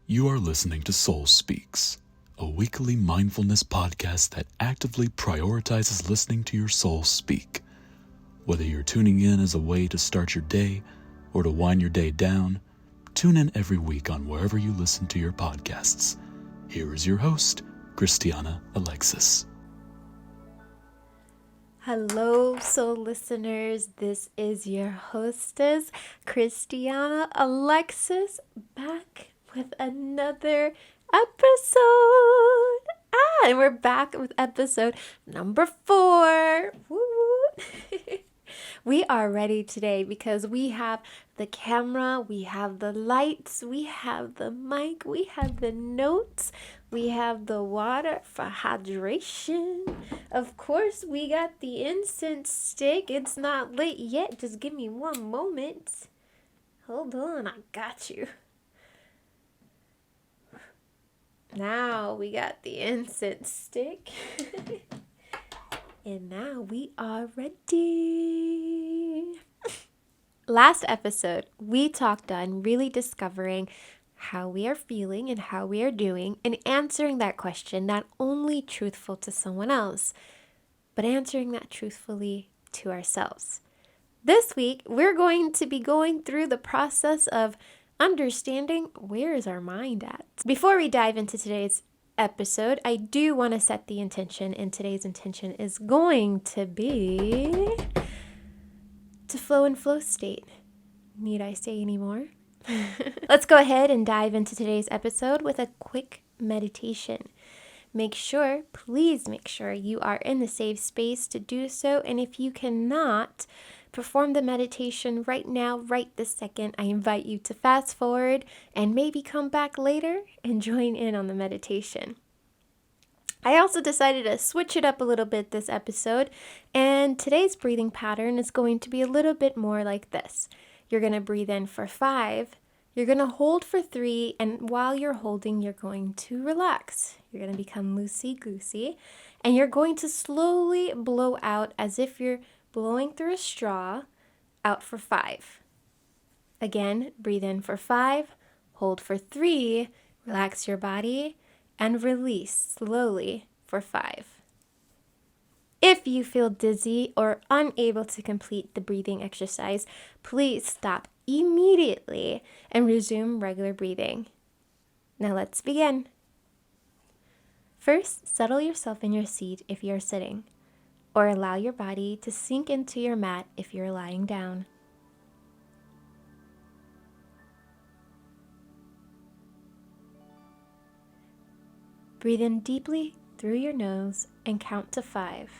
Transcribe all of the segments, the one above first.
You are listening to Soul Speaks, a weekly mindfulness podcast that actively prioritizes listening to your soul speak. Whether you're tuning in as a way to start your day or to wind your day down, tune in every week on wherever you listen to your podcasts. Here is your host, Cristiana Alexis. Hello, soul listeners. This is your hostess, Cristiana Alexis, back with another episode. And we're back with episode number 4. Woo! We are ready today because we have the camera, we have the lights, we have the mic, we have the notes, we have the water for hydration. Of course, we got the incense stick. It's not lit yet. Just give me one moment. Hold on, I got you. Now we got the incense stick. And now we are ready. Last episode, we talked on really discovering how we are feeling and how we are doing and answering that question, not only truthful to someone else, but answering that truthfully to ourselves. This week, we're going to be going through the process of understanding where is our mind at. Before we dive into today's episode, I do want to set the intention, and today's intention is going to be to flow in flow state. Need I say any more? Let's go ahead and dive into today's episode with a quick meditation. Please make sure you are in the safe space to do so. And if you cannot perform the meditation right now, right this second, I invite you to fast forward and maybe come back later and join in on the meditation. I also decided to switch it up a little bit this episode, and today's breathing pattern is going to be a little bit more like this. You're going to breathe in for 5, you're going to hold for 3, and while you're holding, you're going to relax. You're going to become loosey-goosey, and you're going to slowly blow out as if you're blowing through a straw, out for 5. Again, breathe in for 5, hold for 3, relax your body, and release slowly for 5. If you feel dizzy or unable to complete the breathing exercise, please stop immediately and resume regular breathing. Now let's begin. First, settle yourself in your seat if you're sitting, or allow your body to sink into your mat if you're lying down. Breathe in deeply through your nose and count to 5.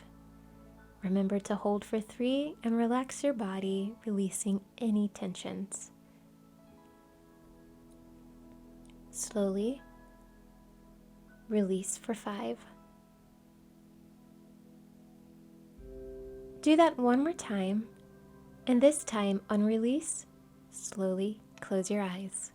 Remember to hold for 3 and relax your body, releasing any tensions. Slowly release for 5. Do that one more time, and this time on release, slowly close your eyes.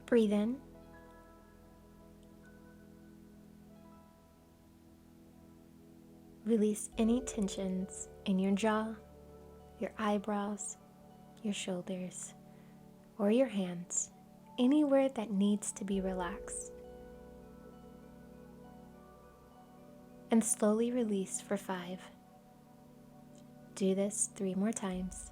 Breathe in. Release any tensions in your jaw, your eyebrows, your shoulders, or your hands, anywhere that needs to be relaxed. And slowly release for 5. Do this 3 more times.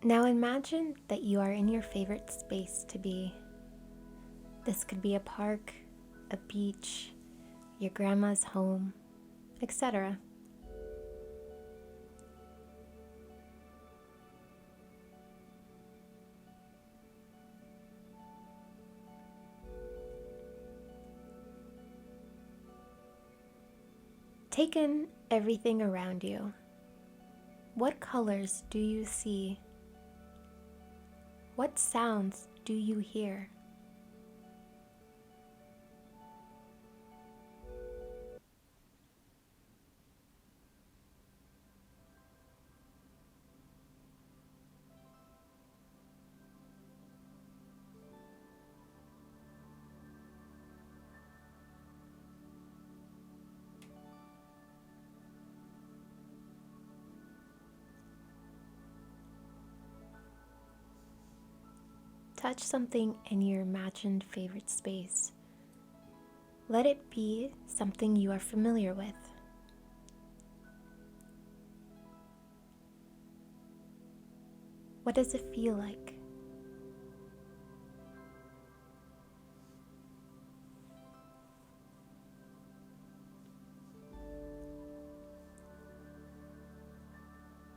Now imagine that you are in your favorite space to be. This could be a park, a beach, your grandma's home, etc. Take in everything around you. What colors do you see? What sounds do you hear? Touch something in your imagined favorite space. Let it be something you are familiar with. What does it feel like?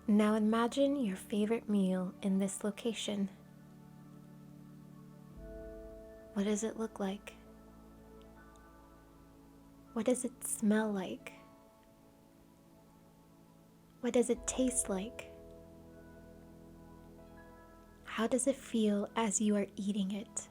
Now imagine your favorite meal in this location. What does it look like? What does it smell like? What does it taste like? How does it feel as you are eating it?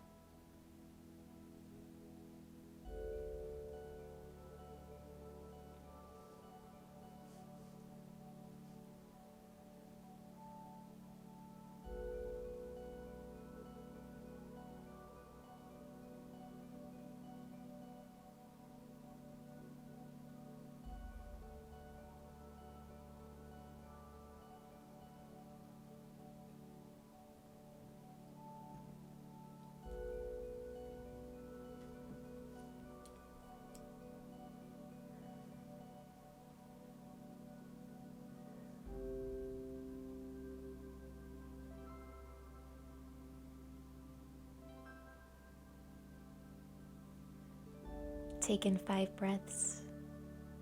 Take in 5 breaths.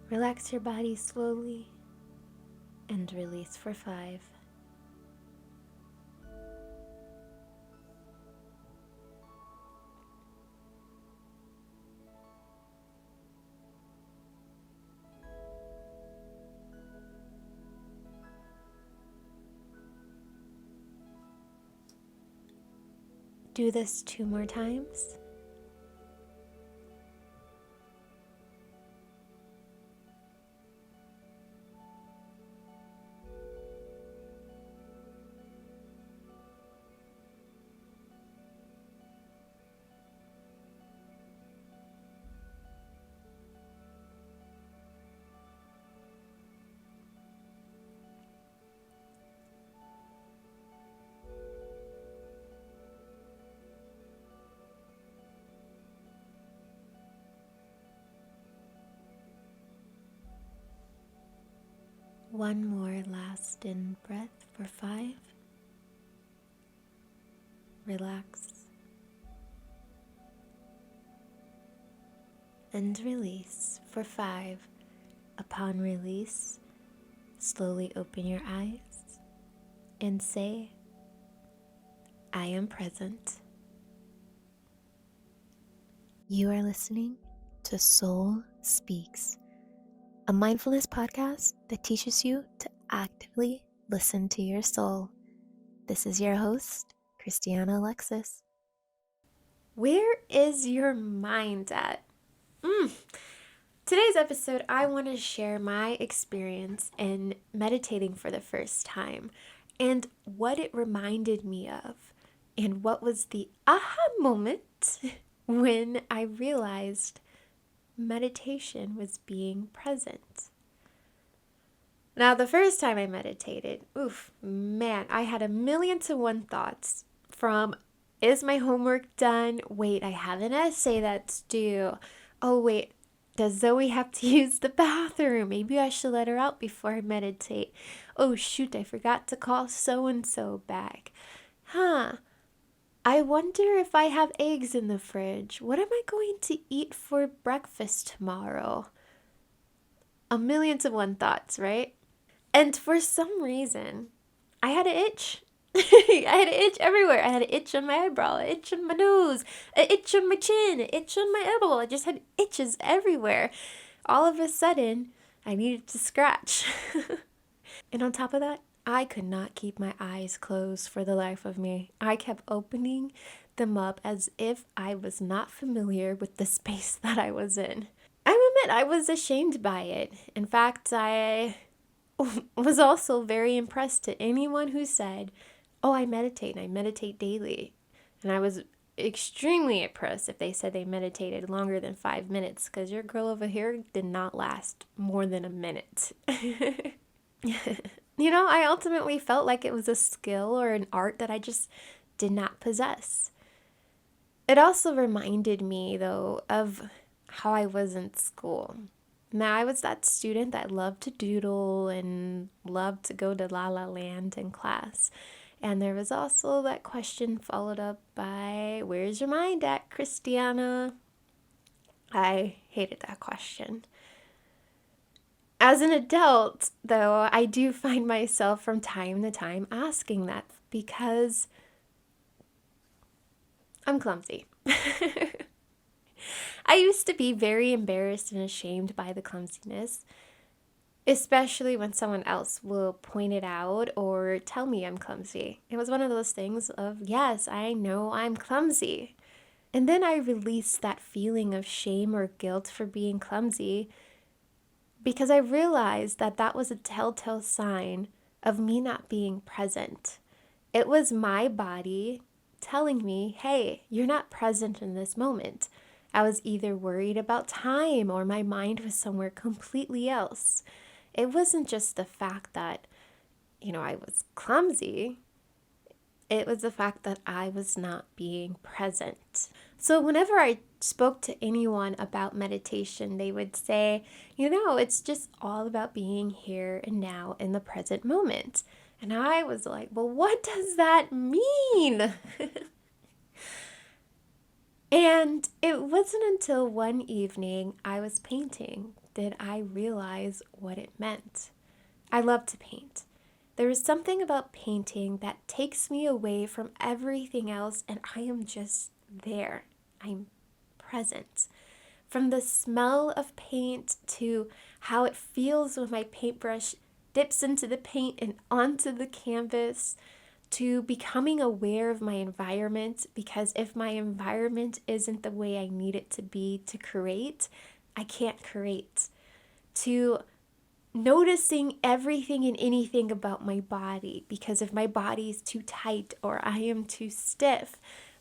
Relax your body slowly and release for 5. Do this 2 more times. One more last in breath for 5. Relax. And release for 5. Upon release, slowly open your eyes and say, I am present. You are listening to Soul Speaks, a mindfulness podcast that teaches you to actively listen to your soul. This is your host, Cristiana Alexis. Where is your mind at? Today's episode, I want to share my experience in meditating for the first time and what it reminded me of and what was the aha moment when I realized meditation was being present. Now, the first time I meditated, I had 1,000,000 thoughts from, is my homework done? Wait, I have an essay that's due. Oh, wait, does Zoe have to use the bathroom? Maybe I should let her out before I meditate. Oh shoot, I forgot to call so-and-so back. I wonder if I have eggs in the fridge. What am I going to eat for breakfast tomorrow? A million to one thoughts, right? And for some reason, I had an itch. I had an itch everywhere. I had an itch on my eyebrow, an itch on my nose, an itch on my chin, an itch on my elbow. I just had itches everywhere. All of a sudden, I needed to scratch. And on top of that, I could not keep my eyes closed for the life of me. I kept opening them up as if I was not familiar with the space that I was in. I admit I was ashamed by it. In fact, I was also very impressed to anyone who said, oh, I meditate and I meditate daily. And I was extremely impressed if they said they meditated longer than 5 minutes, because your girl over here did not last more than a minute. I ultimately felt like it was a skill or an art that I just did not possess. It also reminded me, though, of how I was in school. Now, I was that student that loved to doodle and loved to go to La La Land in class. And there was also that question followed up by, where's your mind at, Cristiana? I hated that question. As an adult, though, I do find myself from time to time asking that because I'm clumsy. I used to be very embarrassed and ashamed by the clumsiness, especially when someone else will point it out or tell me I'm clumsy. It was one of those things of, yes, I know I'm clumsy. And then I released that feeling of shame or guilt for being clumsy, because I realized that that was a telltale sign of me not being present. It was my body telling me, hey, you're not present in this moment. I was either worried about time or my mind was somewhere completely else. It wasn't just the fact that, I was clumsy. It was the fact that I was not being present. So whenever I spoke to anyone about meditation, they would say, it's just all about being here and now in the present moment. And I was like, well, what does that mean? And it wasn't until one evening I was painting did I realize what it meant. I love to paint. There is something about painting that takes me away from everything else, and I am just there. I'm present. From the smell of paint to how it feels when my paintbrush dips into the paint and onto the canvas, to becoming aware of my environment, because if my environment isn't the way I need it to be to create, I can't create. To noticing everything and anything about my body, because if my body is too tight or I am too stiff,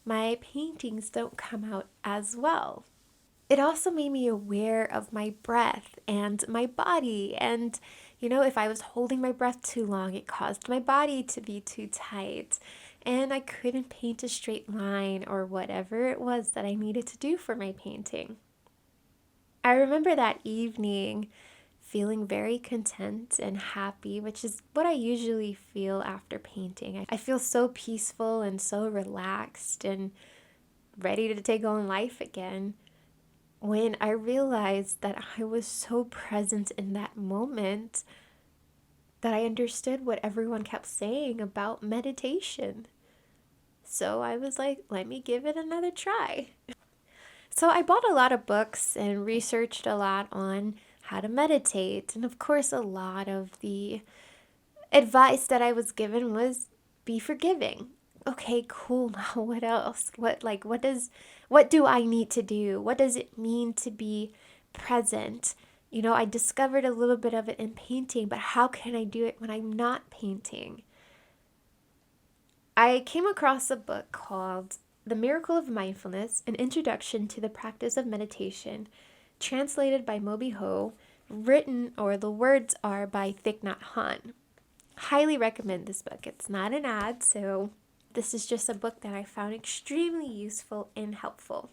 my paintings don't come out as well. It also made me aware of my breath and my body, and if I was holding my breath too long, it caused my body to be too tight and I couldn't paint a straight line or whatever it was that I needed to do for my painting. I remember that evening feeling very content and happy, which is what I usually feel after painting. I feel so peaceful and so relaxed and ready to take on life again, when I realized that I was so present in that moment that I understood what everyone kept saying about meditation. So I was like, let me give it another try. So I bought a lot of books and researched a lot on how to meditate. And of course, a lot of the advice that I was given was be forgiving. Okay, cool. Now what else? What do I need to do? What does it mean to be present? I discovered a little bit of it in painting, but how can I do it when I'm not painting? I came across a book called The Miracle of Mindfulness, An Introduction to the Practice of Meditation, translated by Mobi Ho, the words are by Thich Nhat Hanh. Highly recommend this book. It's not an ad, so this is just a book that I found extremely useful and helpful.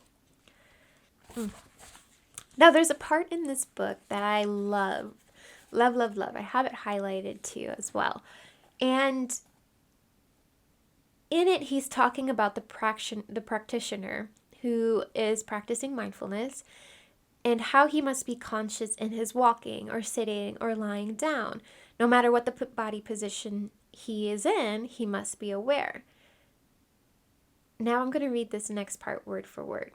Now, there's a part in this book that I love Love, love, love. I have it highlighted too as well. And in it, he's talking about the practitioner who is practicing mindfulness and how he must be conscious in his walking or sitting or lying down. No matter what the body position he is in, he must be aware. Now I'm going to read this next part word for word.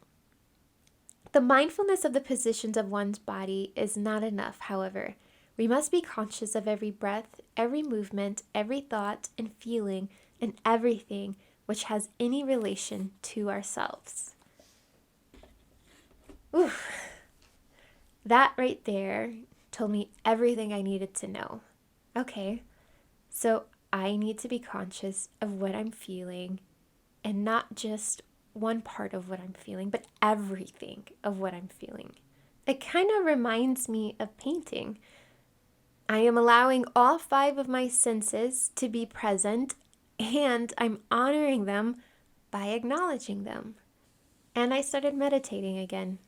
The mindfulness of the positions of one's body is not enough, however. We must be conscious of every breath, every movement, every thought and feeling, and everything which has any relation to ourselves. Oof. That right there told me everything I needed to know. Okay, so I need to be conscious of what I'm feeling, and not just one part of what I'm feeling, but everything of what I'm feeling. It kind of reminds me of painting. I am allowing all 5 of my senses to be present, and I'm honoring them by acknowledging them. And I started meditating again.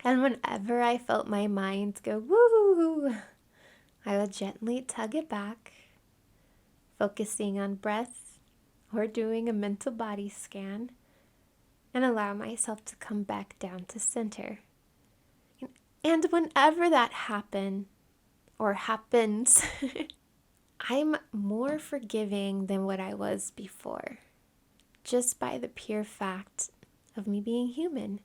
And whenever I felt my mind go woo, I would gently tug it back, focusing on breath or doing a mental body scan, and allow myself to come back down to center. And whenever that happens, I'm more forgiving than what I was before, just by the pure fact of me being human.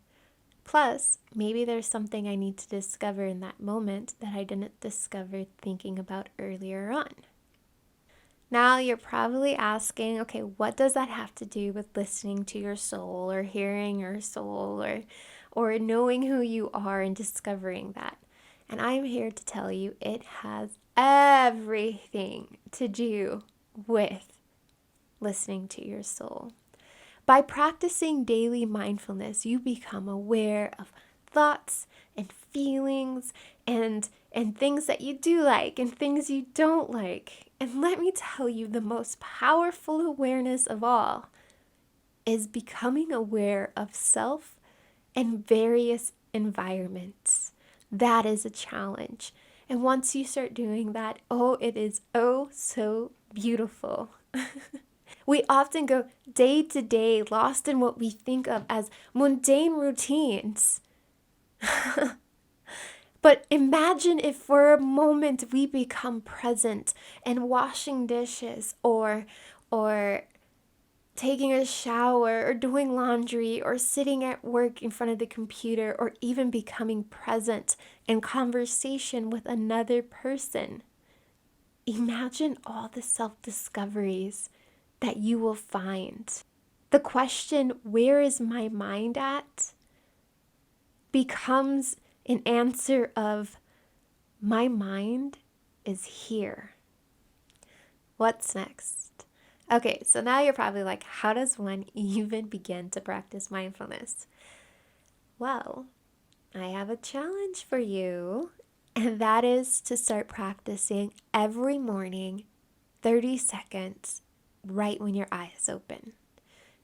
Plus, maybe there's something I need to discover in that moment that I didn't discover thinking about earlier on. Now you're probably asking, okay, what does that have to do with listening to your soul or hearing your soul or knowing who you are and discovering that? And I'm here to tell you it has everything to do with listening to your soul. By practicing daily mindfulness, you become aware of thoughts and feelings and things that you do like and things you don't like. And let me tell you, the most powerful awareness of all is becoming aware of self and various environments. That is a challenge. And once you start doing that, it is so beautiful. We often go day to day, lost in what we think of as mundane routines. But imagine if for a moment we become present and washing dishes or taking a shower or doing laundry or sitting at work in front of the computer or even becoming present in conversation with another person. Imagine all the self-discoveries that you will find. The question, where is my mind at, becomes an answer of, my mind is here. What's next? Okay, so now you're probably like, how does one even begin to practice mindfulness? Well, I have a challenge for you, and that is to start practicing every morning, 30 seconds, right when your eyes open.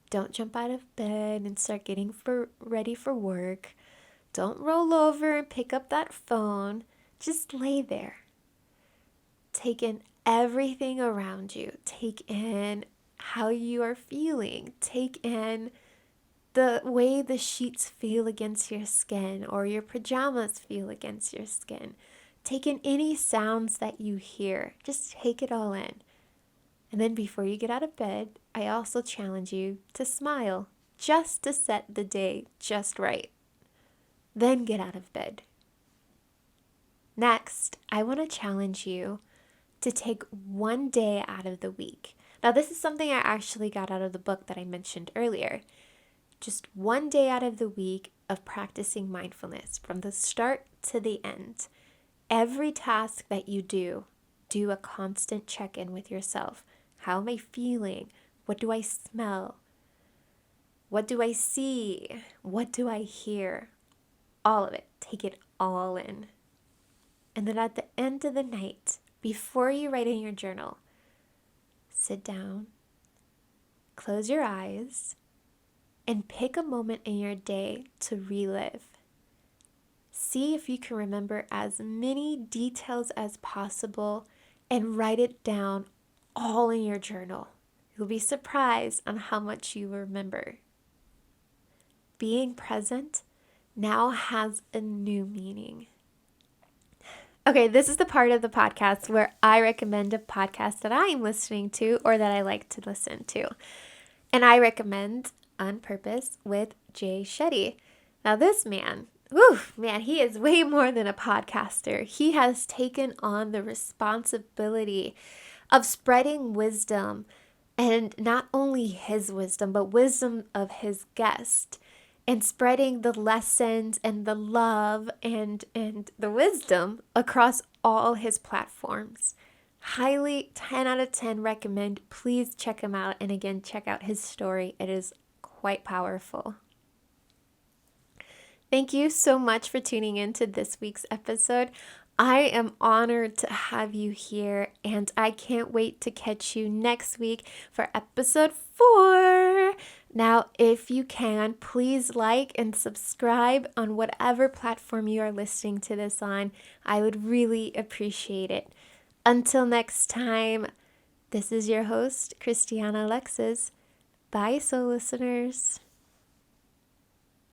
Don't jump out of bed and start getting ready for work. Don't roll over and pick up that phone. Just lay there. Take in everything around you. Take in how you are feeling. Take in the way the sheets feel against your skin or your pajamas feel against your skin. Take in any sounds that you hear. Just take it all in. And then before you get out of bed, I also challenge you to smile, just to set the day just right. Then get out of bed. Next, I want to challenge you to take one day out of the week. Now, this is something I actually got out of the book that I mentioned earlier. Just one day out of the week of practicing mindfulness from the start to the end. Every task that you do a constant check-in with yourself. How am I feeling? What do I smell? What do I see? What do I hear? All of it. Take it all in. And then at the end of the night, before you write in your journal, sit down, close your eyes, and pick a moment in your day to relive. See if you can remember as many details as possible and write it down all in your journal. You'll be surprised on how much you remember. Being present now has a new meaning. Okay, this is the part of the podcast where I recommend a podcast that I am listening to or that I like to listen to. And I recommend On Purpose with Jay Shetty. Now this man, he is way more than a podcaster. He has taken on the responsibility of spreading wisdom, and not only his wisdom, but wisdom of his guest, and spreading the lessons and the love and the wisdom across all his platforms. Highly 10 out of 10 recommend. Please check him out. And again, check out his story. It is quite powerful. Thank you so much for tuning in to this week's episode. I am honored to have you here, and I can't wait to catch you next week for episode 4. Now, if you can, please like and subscribe on whatever platform you are listening to this on. I would really appreciate it. Until next time, this is your host, Cristiana Alexis. Bye, soul listeners.